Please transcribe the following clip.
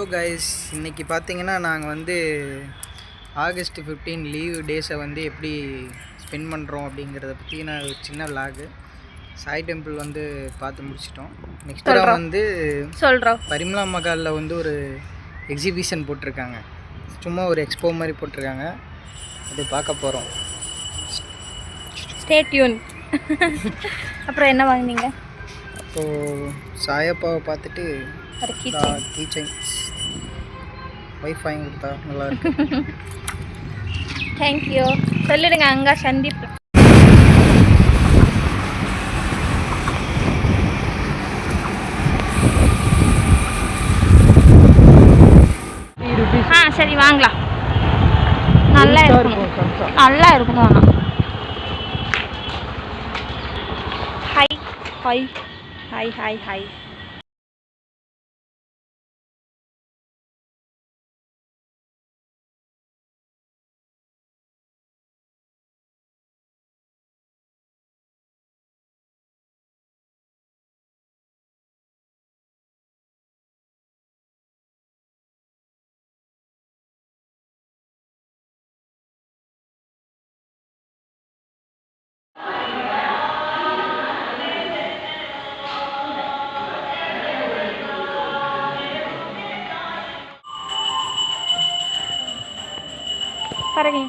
Hello guys, இன்றைக்கி பார்த்தீங்கன்னா நாங்கள் வந்து ஆகஸ்ட் 15 லீவ் டேஸை வந்து எப்படி ஸ்பெண்ட் பண்ணுறோம் அப்படிங்கிறத பற்றி நான் ஒரு சின்ன விளாகு. சாய் டெம்பிள் வந்து பார்த்து முடிச்சிட்டோம். நெக்ஸ்ட் வந்து பரிமளா மகாலில் வந்து ஒரு எக்ஸிபிஷன் போட்டிருக்காங்க. சும்மா ஒரு எக்ஸ்போ மாதிரி போட்டிருக்காங்க. அது பார்க்க போகிறோம். Stay tune. அப்புறம் என்ன வாங்கினீங்க? அப்போது சாயப்பாவை பார்த்துட்டு கீ செயின்ஸ் ஒய்ஃப் வாங்கி கொடுத்தா நல்லா இருக்கு. தேங்க்யூ சொல்லிடுங்க. அங்கே சந்தீப் சரி வாங்கலாம். நல்லா இருக்கும், நல்லா இருக்கும். ஆனால் hi hi hi hi hi. பாருங்க.